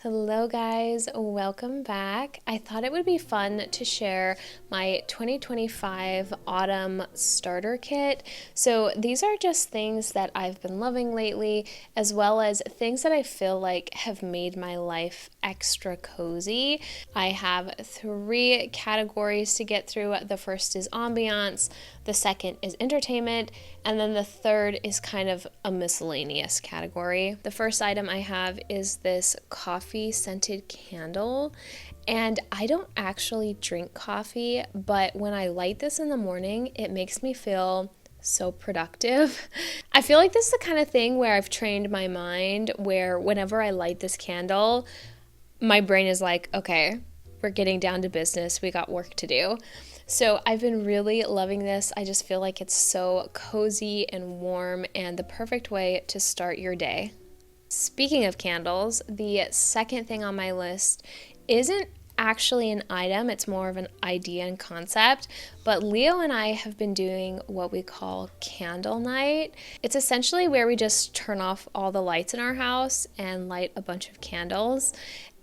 Hello guys, welcome back. I thought it would be fun to share my 2025 autumn starter kit. So these are just things that I've been loving lately, as well as things that I feel like have made my life extra cozy. I have 3 categories to get through. The first is ambiance, the second is entertainment, and then the third is kind of a miscellaneous category. The first item I have is this coffee scented candle, and I don't actually drink coffee, but when I light this in the morning, it makes me feel so productive. I feel like this is the kind of thing where I've trained my mind where whenever I light this candle, my brain is like, okay, we're getting down to business. We got work to do. So I've been really loving this. I just feel like it's so cozy and warm and the perfect way to start your day. Speaking of candles, the second thing on my list isn't actually an item, it's more of an idea and concept, but Leo and I have been doing what we call candle night. It's essentially where we just turn off all the lights in our house and light a bunch of candles.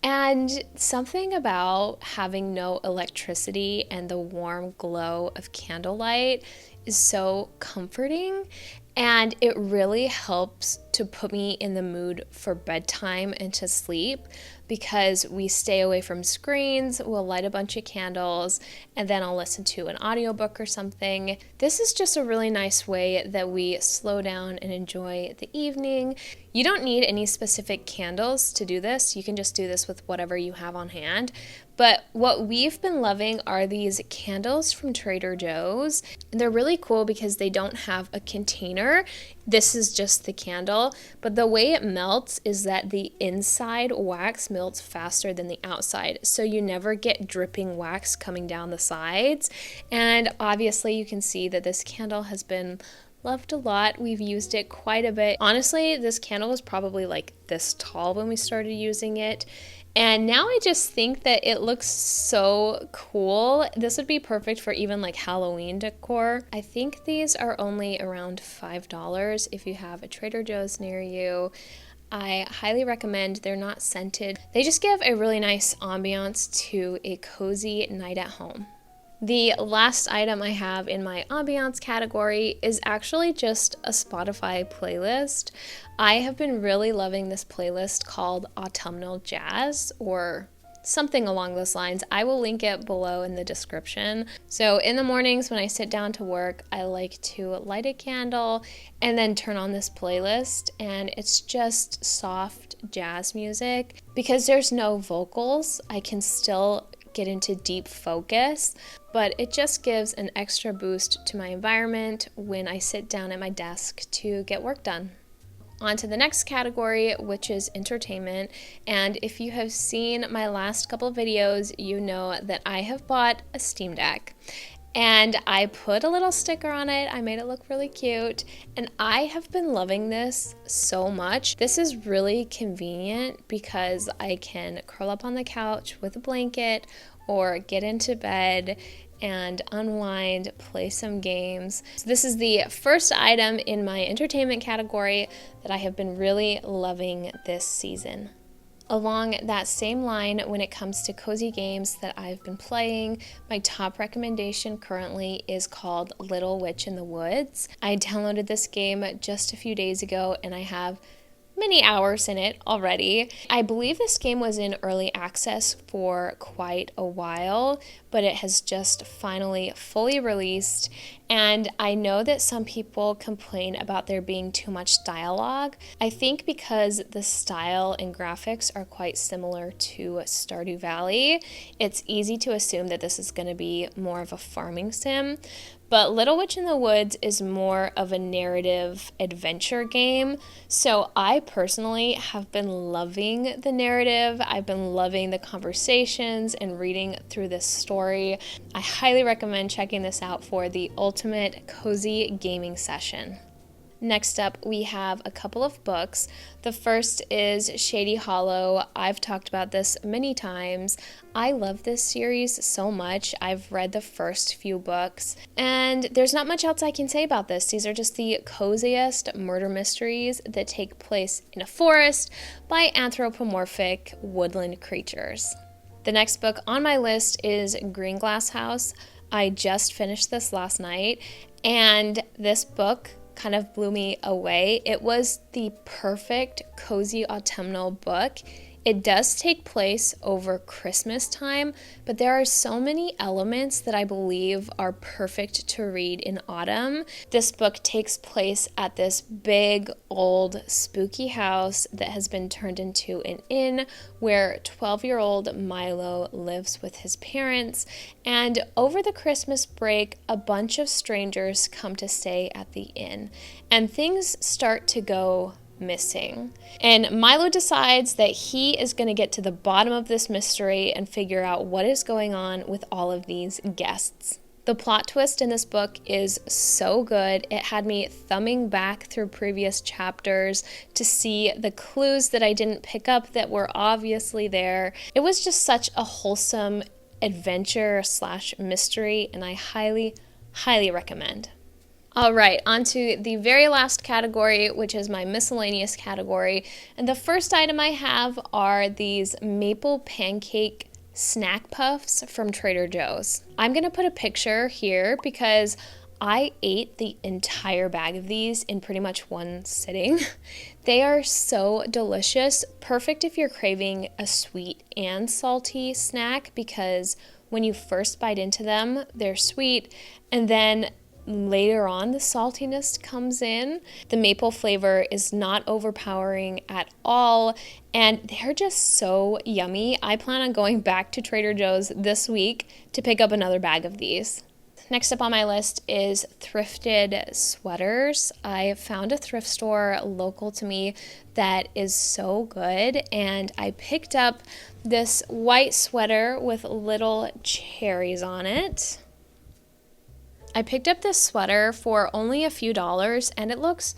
And something about having no electricity and the warm glow of candlelight is so comforting, and it really helps to put me in the mood for bedtime and to sleep because we stay away from screens, we'll light a bunch of candles, and then I'll listen to an audiobook or something. This is just a really nice way that we slow down and enjoy the evening. You don't need any specific candles to do this. You can just do this with whatever you have on hand. But what we've been loving are these candles from Trader Joe's. And they're really cool because they don't have a container. This is just the candle, but the way it melts is that the inside wax melts faster than the outside, so you never get dripping wax coming down the sides. And obviously you can see that this candle has been loved a lot. We've used it quite a bit. Honestly, this candle was probably like this tall when we started using it. And now I just think that it looks so cool. This would be perfect for even like Halloween decor. I think these are only around $5 if you have a Trader Joe's near you. I highly recommend. They're not scented. They just give a really nice ambiance to a cozy night at home. The last item I have in my ambiance category is actually just a Spotify playlist. I have been really loving this playlist called Autumnal Jazz, or something along those lines. I will link it below in the description. So in the mornings when I sit down to work, I like to light a candle and then turn on this playlist, and it's just soft jazz music. Because there's no vocals, I can still get into deep focus, but it just gives an extra boost to my environment when I sit down at my desk to get work done. On to the next category, which is entertainment. And if you have seen my last couple of videos, you know that I have bought a Steam Deck. And I put a little sticker on it. I made it look really cute. And I have been loving this so much. This is really convenient because I can curl up on the couch with a blanket or get into bed and unwind, play some games. So this is the first item in my entertainment category that I have been really loving this season. Along that same line, when it comes to cozy games that I've been playing, my top recommendation currently is called Little Witch in the Woods. I downloaded this game just a few days ago and I have many hours in it already. I believe this game was in early access for quite a while, but it has just finally fully released. And I know that some people complain about there being too much dialogue. I think because the style and graphics are quite similar to Stardew Valley, it's easy to assume that this is going to be more of a farming sim. But Little Witch in the Woods is more of a narrative adventure game. So I personally have been loving the narrative. I've been loving the conversations and reading through this story. I highly recommend checking this out for the ultimate cozy gaming session. Next up, we have a couple of books. The first is Shady Hollow. I've talked about this many times. I love this series so much. I've read the first few books, and there's not much else I can say about this. These are just the coziest murder mysteries that take place in a forest by anthropomorphic woodland creatures. The next book on my list is Green Glass House. I just finished this last night, and this book kind of blew me away. It was the perfect cozy autumnal book. It does take place over Christmas time, but there are so many elements that I believe are perfect to read in autumn. This book takes place at this big, old, spooky house that has been turned into an inn where 12-year-old Milo lives with his parents. And over the Christmas break, a bunch of strangers come to stay at the inn, and things start to go missing. And Milo decides that he is going to get to the bottom of this mystery and figure out what is going on with all of these guests. The plot twist in this book is so good. It had me thumbing back through previous chapters to see the clues that I didn't pick up that were obviously there. It was just such a wholesome adventure / mystery, and I highly, highly recommend. All right, on to the very last category, which is my miscellaneous category. And the first item I have are these maple pancake snack puffs from Trader Joe's. I'm going to put a picture here because I ate the entire bag of these in pretty much one sitting. They are so delicious, perfect if you're craving a sweet and salty snack, because when you first bite into them, they're sweet, and then later on, the saltiness comes in. The maple flavor is not overpowering at all, and they're just so yummy. I plan on going back to Trader Joe's this week to pick up another bag of these. Next up on my list is thrifted sweaters. I found a thrift store local to me that is so good, and I picked up this white sweater with little cherries on it. I picked up this sweater for only a few dollars, and it looks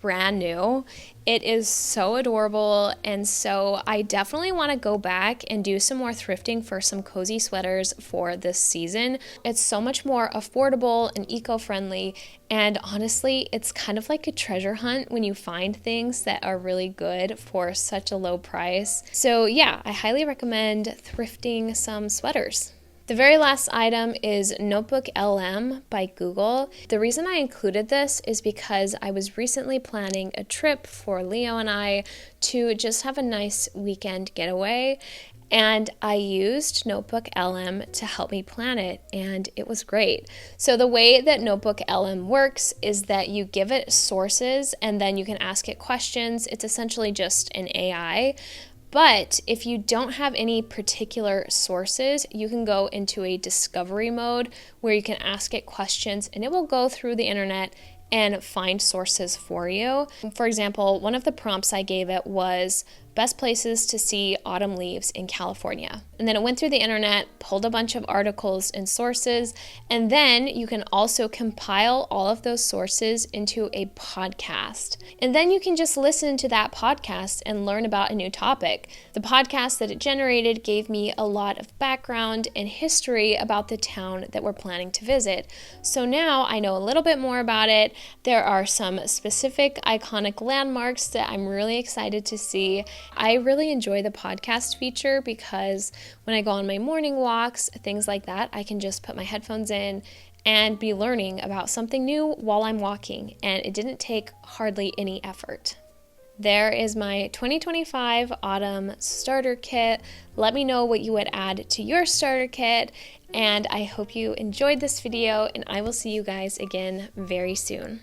brand new. It is so adorable, and so I definitely want to go back and do some more thrifting for some cozy sweaters for this season. It's so much more affordable and eco-friendly, and honestly, it's kind of like a treasure hunt when you find things that are really good for such a low price. So yeah, I highly recommend thrifting some sweaters. The very last item is Notebook LM by Google. The reason I included this is because I was recently planning a trip for Leo and I to just have a nice weekend getaway, and I used Notebook LM to help me plan it, and it was great. So the way that Notebook LM works is that you give it sources and then you can ask it questions. It's essentially just an AI. But if you don't have any particular sources, you can go into a discovery mode where you can ask it questions, and it will go through the internet and find sources for you. For example, one of the prompts I gave it was best places to see autumn leaves in California. And then it went through the internet, pulled a bunch of articles and sources, and then you can also compile all of those sources into a podcast. And then you can just listen to that podcast and learn about a new topic. The podcast that it generated gave me a lot of background and history about the town that we're planning to visit. So now I know a little bit more about it. There are some specific iconic landmarks that I'm really excited to see. I really enjoy the podcast feature because when I go on my morning walks, things like that, I can just put my headphones in and be learning about something new while I'm walking, and it didn't take hardly any effort. There is my 2025 autumn starter kit. Let me know what you would add to your starter kit, and I hope you enjoyed this video, and I will see you guys again very soon.